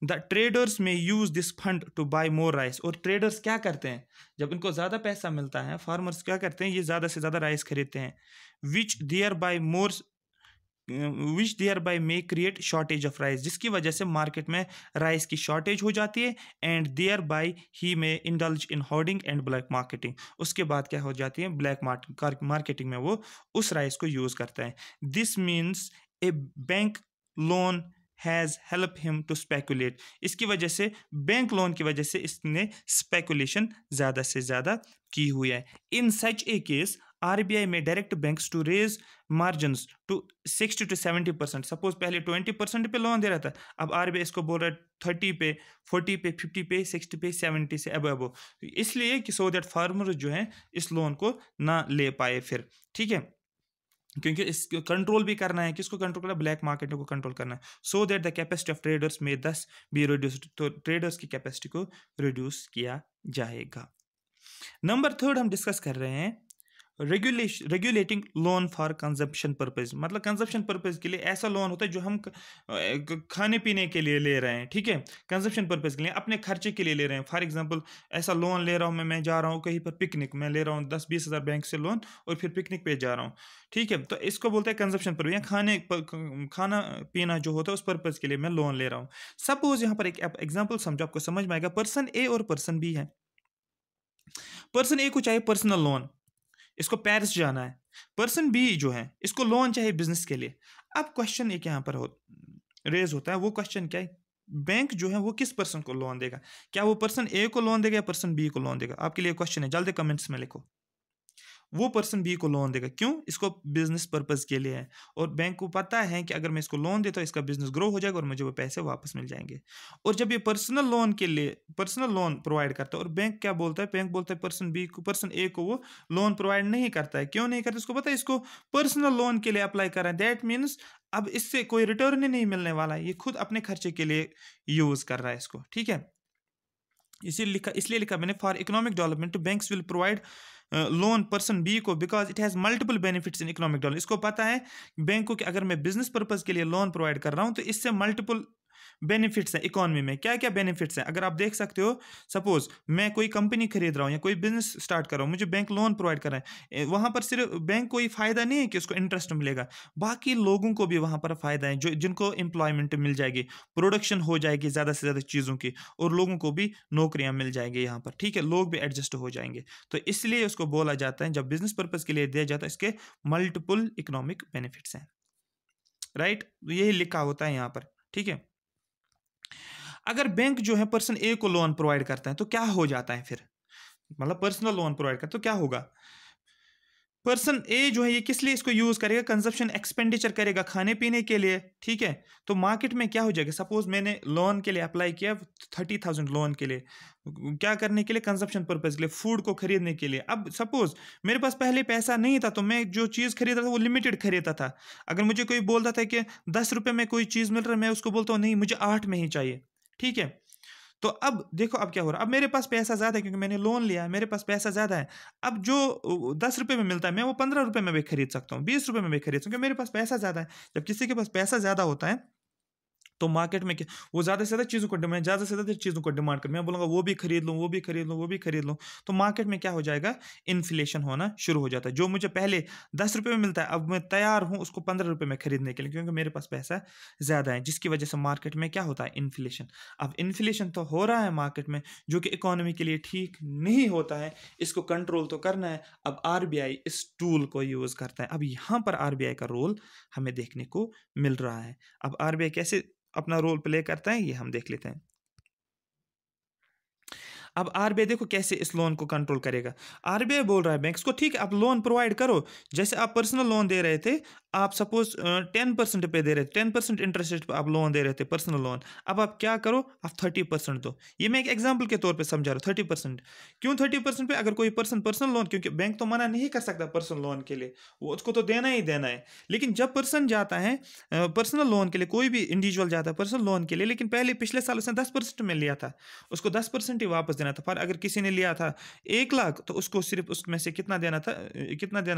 The traders may use this fund to buy more rice, और ट्रेडर्स क्या करते हैं, जब इनको ज़्यादा पैसा मिलता है फार्मर्स क्या करते हैं, ये ज़्यादा से ज़्यादा राइस खरीदते हैं, which thereby may create shortage of rice, जिसकी वजह से मार्केट में राइस की शॉर्टेज हो जाती है, and thereby he may indulge in hoarding and black marketing, उसके बाद क्या हो जाती है, ब्लैक मार्केटिंग में वो उस राइस को यूज़ करता है। This means a bank loan has help him to speculate, इसकी वजह से बैंक लोन की वजह से इसने स्पेकुलेशन ज़्यादा से ज़्यादा की हुई है। In such a case RBI may direct banks to raise margin to 60 to 70%। Suppose पहले 20% पे लोन दे रहा था, अब RBI इसको बोल रहा है 30 पे, 40 पे, 50 पे, 60 पे, 70 से अब इसलिए कि सो दैट फार्मर जो है इस लोन को ना ले पाए फिर, ठीक है, क्योंकि इसको कंट्रोल भी करना है, किसको कंट्रोल करना है, ब्लैक मार्केट को कंट्रोल करना है, so that the capacity of traders में 10 बी रिड्यूस्ड, तो ट्रेडर्स की कैपेसिटी को रिड्यूस किया जाएगा। नंबर 3 हम डिस्कस कर रहे हैं regulating loan for consumption purpose, मतलब कंजप्शन पर्पज के लिए ऐसा लोन होता है जो हम खाने पीने के लिए ले रहे हैं, ठीक है, कंजप्शन पर्पज के लिए अपने खर्चे के लिए ले रहे हैं। फॉर एग्जांपल ऐसा लोन ले रहा हूँ मैं जा रहा हूँ कहीं पर पिकनिक, मैं ले रहा हूँ 10-20 हज़ार बैंक से लोन और फिर पिकनिक पे जा रहा हूँ, ठीक है, तो इसको बोलते हैं कंजप्शन पर्पज, या खाना पीना जो होता है उस पर्पज के लिए मैं लोन ले रहा हूँ। सपोज यहाँ पर एक एग्जाम्पल समझो, आपको समझ में आएगा। पर्सन ए और पर्सन बी है। पर्सन ए को चाहिए पर्सनल लोन, इसको पेरिस जाना है। पर्सन बी जो है इसको लोन चाहिए बिजनेस के लिए। अब क्वेश्चन एक यहाँ पर रेज होता है, वो क्वेश्चन क्या है, बैंक जो है वो किस पर्सन को लोन देगा, क्या वो पर्सन ए को लोन देगा या पर्सन बी को लोन देगा? आपके लिए क्वेश्चन है, जल्दी कमेंट्स में लिखो। वो पर्सन बी को लोन देगा, क्यों? इसको बिजनेस पर्पज के लिए है, और बैंक को पता है कि अगर मैं इसको लोन देता हूँ इसका बिजनेस ग्रो हो जाएगा और मुझे वो पैसे वापस मिल जाएंगे। और जब ये पर्सनल लोन के लिए पर्सनल लोन प्रोवाइड करता है, और बैंक क्या बोलता है, बैंक बोलता है पर्सन बी को, पर्सन ए को वो लोन प्रोवाइड नहीं करता है। क्यों नहीं करता? इसको पता है इसको पर्सनल लोन के लिए अप्लाई कर रहा है, दैट मीन्स अब इससे कोई रिटर्न ही नहीं मिलने वाला है, ये खुद अपने खर्चे के लिए यूज कर रहा है इसको, ठीक है। इसलिए लिखा मैंने, for economic development banks will provide loan person B को because it has multiple benefits in economic development. इसको पता है बैंक को कि अगर मैं बिजनेस पर्पज के लिए लोन प्रोवाइड कर रहा हूँ तो इससे मल्टीपल बेनिफिट्स हैं इकोनॉमी में। क्या क्या बेनिफिट्स हैं अगर आप देख सकते हो, सपोज मैं कोई कंपनी खरीद रहा हूँ या कोई बिजनेस स्टार्ट कर रहा हूँ, मुझे बैंक लोन प्रोवाइड कर रहा है, वहाँ पर सिर्फ बैंक को ही फ़ायदा नहीं है कि उसको इंटरेस्ट मिलेगा, बाकी लोगों को भी वहाँ पर फ़ायदा है, जो जिनको एम्प्लॉयमेंट मिल जाएगी, प्रोडक्शन हो जाएगी ज़्यादा से ज़्यादा चीज़ों की, और लोगों को भी नौकरियाँ मिल जाएंगी यहाँ पर, ठीक है, लोग भी एडजस्ट हो जाएंगे। तो इसलिए उसको बोला जाता है, जब बिजनेस पर्पज़ के लिए दिया जाता है, इसके मल्टीपल इकोनॉमिक बेनिफिट्स हैं, राइट, यही लिखा होता है यहाँ पर, ठीक है। अगर बैंक जो है पर्सन ए को लोन प्रोवाइड करता है तो क्या हो जाता है फिर, मतलब पर्सनल लोन प्रोवाइड करता है तो क्या होगा, पर्सन ए जो है ये किस लिए इसको यूज करेगा, कंजप्शन एक्सपेंडिचर करेगा खाने पीने के लिए, ठीक है। तो मार्केट में क्या हो जाएगा, सपोज मैंने लोन के लिए अप्लाई किया 30,000 लोन के लिए, क्या करने के लिए, कंजप्शन पर्पज के लिए, फूड को खरीदने के लिए। अब सपोज मेरे पास पहले पैसा नहीं था तो मैं जो चीज़ खरीद रहा था वो लिमिटेड खरीदता था। अगर मुझे कोई बोलता था कि 10 रुपये में कोई चीज़ मिल रहा है, मैं उसको बोलता हूँ नहीं मुझे 8 में ही चाहिए, ठीक है। तो अब देखो अब क्या हो रहा है, अब मेरे पास पैसा ज़्यादा है क्योंकि मैंने लोन लिया है, मेरे पास पैसा ज़्यादा है। अब जो 10 रुपये में मिलता है मैं वो 15 रुपये में भी खरीद सकता हूँ, 20 रुपये में भी खरीद सकता हूँ, क्योंकि मेरे पास पैसा ज़्यादा है। जब किसी के पास पैसा ज़्यादा होता है तो मार्केट में क्या, वो ज़्यादा से ज़्यादा चीज़ों को डिमांड, ज़्यादा से ज़्यादा चीज़ों को डिमांड कर, मैं बोलूँगा वो भी खरीद लूँ, वो भी खरीद लूँ, वो भी खरीद लूँ, तो मार्केट में क्या हो जाएगा, इन्फ्लेशन होना शुरू हो जाता है। जो मुझे पहले 10 रुपये में मिलता है अब मैं तैयार हूँ उसको 15 रुपये में खरीदने के लिए, क्योंकि मेरे पास पैसा ज़्यादा है, जिसकी वजह से मार्केट में क्या होता है, इन्फ्लेशन। अब इन्फ्लेशन तो हो रहा है मार्केट में, जो कि इकोनॉमी के लिए ठीक नहीं होता है, इसको कंट्रोल तो करना है। अब RBI इस टूल को यूज़ करता है। अब यहाँ पर RBI का रोल हमें देखने को मिल रहा है। अब RBI कैसे अपना रोल प्ले करता है ये हम देख लेते हैं। अब RBI देखो कैसे इस लोन को कंट्रोल करेगा। RBI बोल रहा है बैंक्स को, ठीक है आप लोन प्रोवाइड करो, जैसे आप पर्सनल लोन दे रहे थे, आप सपोज 10% पे दे रहे थे, 10% इंटरेस्ट रेट पे आप लोन दे रहे थे पर्सनल लोन, अब आप क्या करो, आप 30% दो। ये मैं एक एग्जांपल के तौर पे समझा रहा हूँ। 30% क्यों 30% पे, अगर कोई पर्सनल लोन, क्योंकि बैंक तो मना नहीं कर सकता पर्सनल लोन के लिए, वो उसको तो देना ही देना है। लेकिन जब पर्सन जाता है पर्सनल लोन के लिए, कोई भी इंडिविजुअल जाता है पर्सनल लोन के लिए, लेकिन पहले पिछले साल उसने 10% में लिया था, उसको 10% ही वापस देना, देना था। पर अगर किसी ने लिया था 1 लाख तो उसको सिर्फ उसमें से कितना देना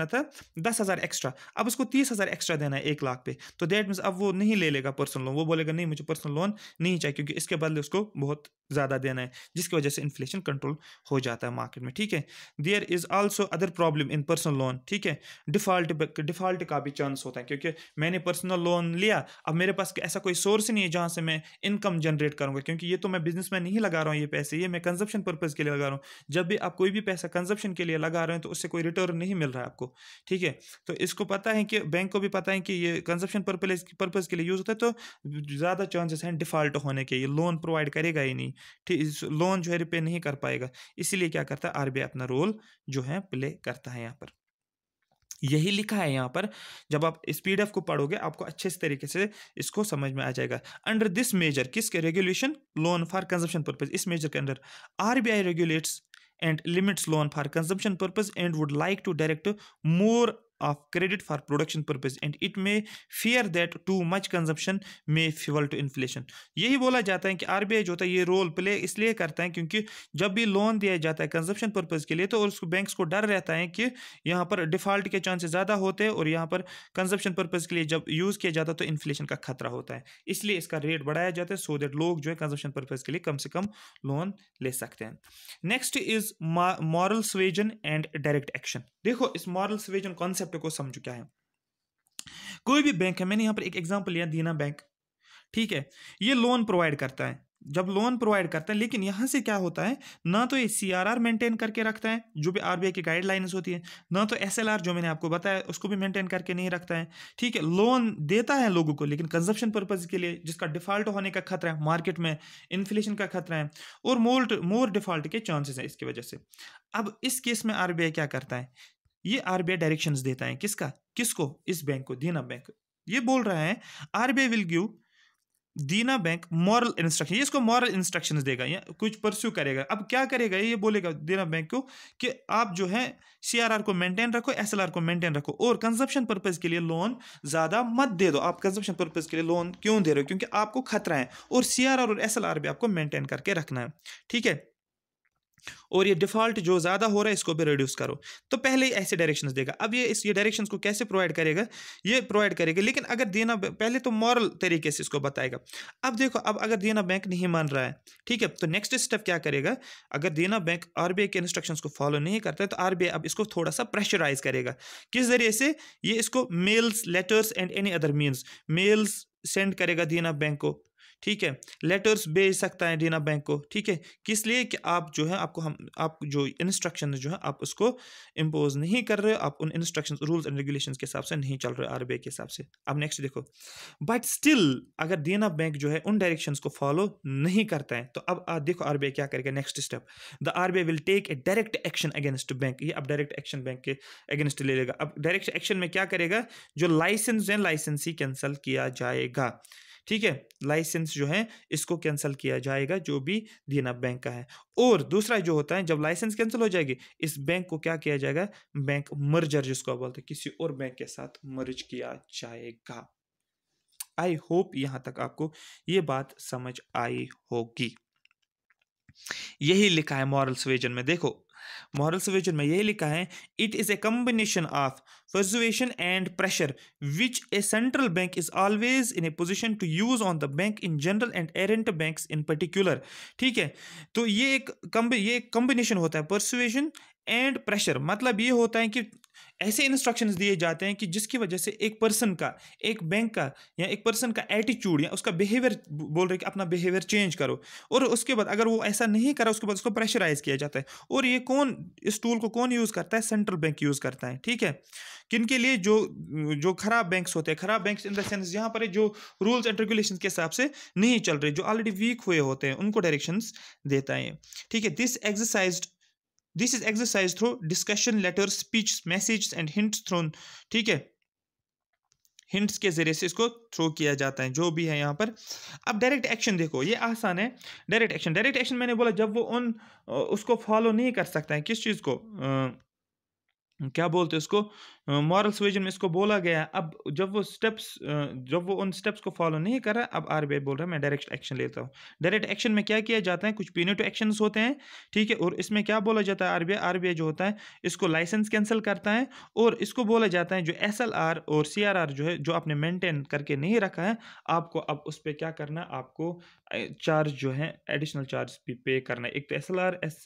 था, 10,000 एक्स्ट्रा। अब उसको 30,000 एक्स्ट्रा देना है 1 लाख पे। तो दैट मीन्स अब वो नहीं ले लेगा पर्सनल लोन, वो बोलेगा नहीं मुझे पर्सनल लोन नहीं चाहिए, क्योंकि इसके बदले उसको बहुत ज़्यादा देना है, जिसकी वजह से इन्फ्लेशन कंट्रोल हो जाता है मार्केट में। ठीक है, there is also other problem in personal loan. ठीक है, डिफॉल्ट का भी चांस होता है, क्योंकि मैंने पर्सनल लोन लिया, अब मेरे पास ऐसा कोई सोर्स नहीं है जहां से मैं इनकम जनरेट करूंगा, क्योंकि ये तो मैं बिजनेस में नहीं लगा रहा हूँ, ये पैसे ये मैं कंजप्शन पर्पज के लिए लगा रहा हूँ। जब भी आप कोई भी पैसा कंजप्शन के लिए लगा रहे हैं तो उससे कोई रिटर्न नहीं मिल रहा है आपको। ठीक है, तो इसको पता है कि बैंक को भी पता है कि ये कंजप्शन पर्पज के लिए यूज होता है, तो ज़्यादा चांसेस हैं डिफॉल्ट होने के, ये लोन प्रोवाइड करेगा ही नहीं। ठीक, लोन जो है रिपे नहीं कर पाएगा। इसीलिए क्या करता है आरबीआई अपना रोल जो है प्ले करता है यहाँ पर। यही लिखा है यहाँ पर, जब आप पीडीएफ को पढ़ोगे आपको अच्छे तरीके से इसको समझ में आ जाएगा। अंडर दिस मेजर, किसके regulation, loan for consumption purpose, इस मेजर के अंदर RBI regulates and limits loan for consumption purpose and would like to direct more of credit for production purpose and it may fear that too much consumption may fuel to inflation। यही बोला जाता है कि RBI जो होता है ये role play इसलिए करता है क्योंकि जब भी लोन दिया जाता है कंजप्शन पर्पज के लिए तो उसको बैंक्स को डर रहता है कि यहाँ पर डिफॉल्ट के चांसेस ज़्यादा होते हैं, और यहाँ पर कंजप्शन पर्पज के लिए जब यूज़ किया जाता है तो इन्फ्लेशन का खतरा होता है, इसलिए इसका रेट बढ़ाया जाता है सो दैट लोग जो है कंजप्शन पर्पज के लिए कम से कम लोन ले सकते हैं। Next is moral suasion and direct action. देखो इस मॉरल स्वेजन कॉन्सेप्ट को समझो क्या है। कोई भी बैंक है, मैंने यहां पर एक एग्जांपल लिया देना बैंक। ठीक है, ये लोन प्रोवाइड करता है, जब लोन प्रोवाइड करता है, लेकिन यहां से क्या होता है, ना तो ये सीआरआर मेंटेन करके रखता है जो भी आरबीआई की गाइडलाइंस होती है, ना तो एसएलआर जो मैंने आपको बताया उसको भी मेंटेन करके नहीं रखता है। ठीक है, लोन देता है लोगों को लेकिन कंजप्शन पर्पज के लिए जिसका डिफॉल्ट होने का खतरा है, मार्केट में इन्फ्लेशन का खतरा है और मोर डिफॉल्ट के चांसेस है इसकी वजह से। अब इस केस में आरबीआई क्या करता है, ये आरबीआई डायरेक्शंस देता है किसको, इस बैंक को, देना बैंक। ये बोल रहा है आरबीआई विल गिव देना बैंक मॉरल इंस्ट्रक्शन, ये इसको मॉरल इंस्ट्रक्शंस देगा या कुछ परस्यू करेगा। अब क्या करेगा, ये बोलेगा देना बैंक को कि आप जो है सीआरआर को मेंटेन रखो, एसएलआर को मेंटेन रखो, और कंजप्शन पर्पज के लिए लोन ज्यादा मत दे दो। आप कंजप्शन पर्पज के लिए लोन क्यों दे रहे हो, क्योंकि आपको खतरा है, और सीआरआर और एसएलआर भी आपको मेंटेन करके रखना है। ठीक है, और ये डिफॉल्ट जो ज़्यादा हो रहा है इसको भी रिड्यूस करो। तो पहले ही ऐसे डायरेक्शंस देगा। अब ये डायरेक्शंस को कैसे प्रोवाइड करेगा, ये प्रोवाइड करेगा, लेकिन अगर देना पहले तो मॉरल तरीके से इसको बताएगा। अब देखो, अब अगर देना बैंक नहीं मान रहा है, ठीक है, तो नेक्स्ट स्टेप क्या करेगा, अगर देना बैंक आरबीआई के इंस्ट्रक्शंस को फॉलो नहीं करता है तो आरबीआई अब इसको थोड़ा सा प्रेशराइज करेगा। किस जरिए से, ये इसको mails, letters and any other means, mails send करेगा देना बैंक को। ठीक है, लेटर्स भेज सकता है देना बैंक को। ठीक है, किस लिए कि आप जो है आप जो इंस्ट्रक्शन जो है आप उसको इम्पोज नहीं कर रहे हो, आप उन इंस्ट्रक्शन रूल्स एंड रेगुलेशंस के हिसाब से नहीं चल रहे आरबीआई के हिसाब से। अब नेक्स्ट देखो, बट स्टिल अगर देना बैंक जो है उन डायरेक्शंस को फॉलो नहीं करता है तो अब देखो आरबीआई क्या करेगा। Next step, the RBI will take a direct action against bank. ये अब डायरेक्ट एक्शन बैंक के अगेंस्ट ले लेगा। अब डायरेक्ट एक्शन में क्या करेगा, जो लाइसेंस है लाइसेंस ही कैंसिल किया जाएगा। ठीक है, लाइसेंस जो है इसको कैंसिल किया जाएगा जो भी देना बैंक का है। और दूसरा जो होता है, जब लाइसेंस कैंसिल हो जाएगी इस बैंक को क्या किया जाएगा, बैंक मर्जर जिसको बोलते हैं, किसी और बैंक के साथ मर्ज किया जाएगा। आई होप यहां तक आपको ये बात समझ आई होगी। यही लिखा है मॉरल सुएजन में। देखो मॉरल सुएजन में यही लिखा है, it is a combination of persuasion and pressure which a central bank is always in a position to use on the bank in general and errant banks in particular। ठीक है, तो ये एक कॉम्बिनेशन होता है persuasion एंड प्रेशर। मतलब ये होता है कि ऐसे इंस्ट्रक्शंस दिए जाते हैं कि जिसकी वजह से एक पर्सन का, एक बैंक का या एक पर्सन का एटीट्यूड या उसका बिहेवियर, बोल रहे कि अपना बिहेवियर चेंज करो, और उसके बाद अगर वो ऐसा नहीं करा उसके बाद उसको प्रेशराइज किया जाता है। और ये इस टूल को कौन यूज़ करता है, सेंट्रल बैंक यूज़ करता है। ठीक है, किनके लिए, जो खराब बैंक्स होते हैं, खराब बैंक्स इन द सेंस जहाँ पर जो रूल्स एंड रेगुलेशन के हिसाब से नहीं चल रहे, जो ऑलरेडी वीक हुए होते हैं, उनको डायरेक्शंस देता है। ठीक है, this is exercise through discussion, letters, speech, message and hints thrown. ठीक है, हिंट्स के जरिए से इसको थ्रो किया जाता है जो भी है यहाँ पर। अब डायरेक्ट एक्शन देखो, ये आसान है। डायरेक्ट एक्शन मैंने बोला जब वो उसको फॉलो नहीं कर सकता है, किस चीज़ को, क्या बोलते हैं उसको, मॉरल सुएजन में इसको बोला गया है। अब जब वो स्टेप्स जब वो उन स्टेप्स को फॉलो नहीं कर रहा है, अब आरबीआई बोल रहा है मैं डायरेक्ट एक्शन लेता हूँ। डायरेक्ट एक्शन में क्या किया जाता है, कुछ प्यूनिटिव एक्शंस होते हैं, ठीक है। और इसमें क्या बोला जाता है, आरबीआई जो होता है इसको लाइसेंस कैंसिल करता है, और इसको बोला जाता है जो एसएलआर और सीआरआर जो है, जो आपने मेंटेन करके नहीं रखा है, आपको अब उस पर क्या करना है, आपको चार्ज जो है एडिशनल चार्ज भी पे करना है। एक तो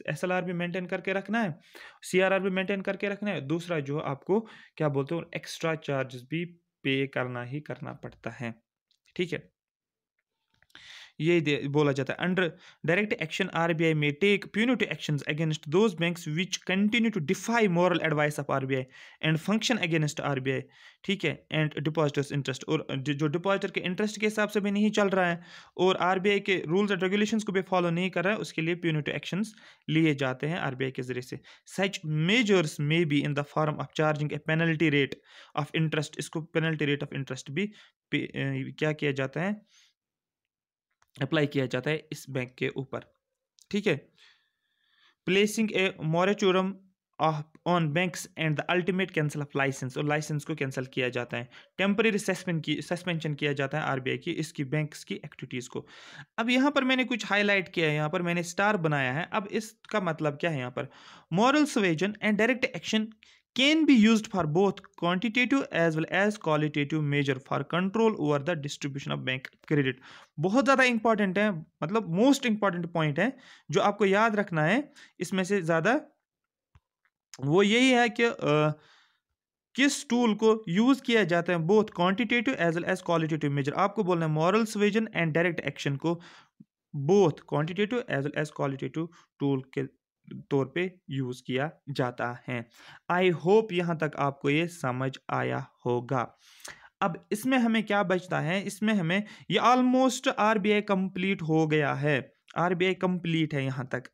एसएलआर भी मेंटेन करके रखना है, सीआरआर भी मेंटेन करके रखना है, दूसरा जो आपको क्या बोलते हो एक्स्ट्रा चार्जेस भी पे करना ही करना पड़ता है, ठीक है। ये बोला जाता है under direct action RBI may take punitive actions against those banks which continue to defy moral advice of RBI and function against RBI, ठीक है, एंड डिपॉजिटर्स इंटरेस्ट, और जो डिपॉजिटर के इंटरेस्ट के हिसाब से भी नहीं चल रहा है और आरबीआई के रूल्स एंड रेगुलेशंस को भी फॉलो नहीं कर रहा है, उसके लिए प्यूनिटिव एक्शंस लिए जाते हैं आरबीआई के जरिए से। सच measures may be in the form of charging A penalty rate of interest, इसको पेनल्टी रेट ऑफ इंटरेस्ट भी क्या किया जाता है, अप्लाई किया जाता है इस बैंक के ऊपर, ठीक है। Placing a moratorium on banks and the ultimate cancel of licence, और लाइसेंस को कैंसिल किया जाता है, टेम्परेरी सस्पेंशन किया जाता है आरबीआई की इसकी बैंक्स की एक्टिविटीज़ को। अब यहाँ पर मैंने कुछ हाईलाइट किया है, यहाँ पर मैंने स्टार बनाया है। अब इसका मतलब क्या है, यहाँ पर moral suasion and direct action can be used for both quantitative as well as qualitative measure for control over the distribution of bank credit। बहुत ज़्यादा इंपॉर्टेंट है, मतलब मोस्ट इंपॉर्टेंट पॉइंट है जो आपको याद रखना है इसमें से ज़्यादा, वो यही है कि किस टूल को यूज किया जाता है, both quantitative as well as qualitative measure. आपको बोलना है moral suasion and direct action को both quantitative as well as qualitative tool के तौर पे यूज किया जाता है। आई होप यहां तक आपको ये समझ आया होगा। अब इसमें हमें क्या बचता है, इसमें हमें ये ऑलमोस्ट आरबीआई कंप्लीट हो गया है, आरबीआई कंप्लीट है यहां तक।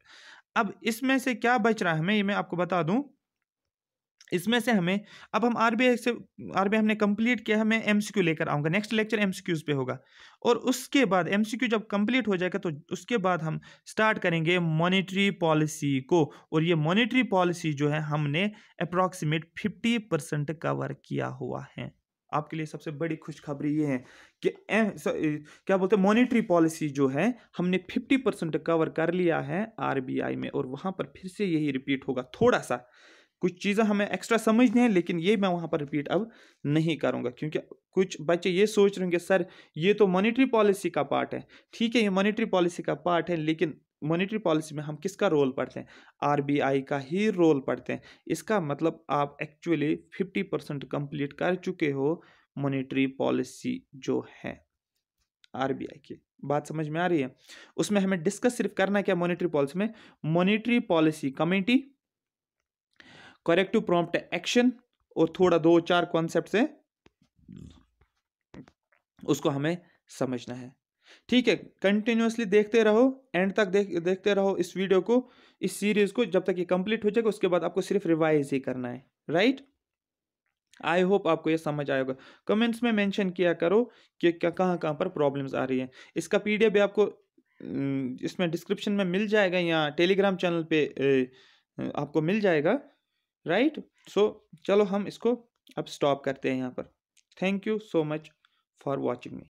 अब इसमें से क्या बच रहा है हमें, ये मैं आपको बता दूं। इसमें से हमें, अब हम आरबीआई हमने कंप्लीट किया है, मैं एमसीक्यू लेकर आऊंगा, नेक्स्ट लेक्चर एमसीक्यूज पे होगा, और उसके बाद एमसीक्यू जब कंप्लीट हो जाएगा तो उसके बाद हम स्टार्ट करेंगे मॉनेटरी पॉलिसी को। और ये मॉनेटरी पॉलिसी जो है हमने अप्रॉक्सीमेट 50% कवर किया हुआ है। आपके लिए सबसे बड़ी खुशखबरी ये है कि क्या बोलते हैं, मॉनेटरी पॉलिसी जो है हमने 50% कवर कर लिया है आरबीआई में, और वहां पर फिर से यही रिपीट होगा। थोड़ा सा कुछ चीज़ें हमें एक्स्ट्रा समझनी है, लेकिन ये मैं वहाँ पर रिपीट अब नहीं करूँगा, क्योंकि कुछ बच्चे ये सोच रहे होंगे सर ये तो मॉनेटरी पॉलिसी का पार्ट है। ठीक है, ये मॉनेटरी पॉलिसी का पार्ट है, लेकिन मॉनेटरी पॉलिसी में हम किसका रोल पढ़ते हैं, आरबीआई का ही रोल पढ़ते हैं। इसका मतलब आप एक्चुअली 50% कंप्लीट कर चुके हो मॉनेटरी पॉलिसी जो है आरबीआई की। बात समझ में आ रही है? उसमें हमें डिस्कस सिर्फ करना क्या मॉनेटरी पॉलिसी में, monetary policy committee, corrective prompt action, और थोड़ा 2-4 कॉन्सेप्ट है उसको हमें समझना है। ठीक है, कंटिन्यूअसली देखते रहो, एंड तक देखते रहो इस वीडियो को, इस सीरीज को, जब तक ये कंप्लीट हो जाएगा उसके बाद आपको सिर्फ रिवाइज ही करना है, राइट। आई होप आपको ये समझ आएगा। कमेंट्स में मेंशन किया करो कि कहाँ कहाँ पर प्रॉब्लम्स आ रही हैं। इसका पीडीएफ भी आपको इसमें डिस्क्रिप्शन में मिल जाएगा, या टेलीग्राम चैनल पे आपको मिल जाएगा, राइट। सो चलो हम इसको अब स्टॉप करते हैं यहाँ पर। Thank you so much for watching me.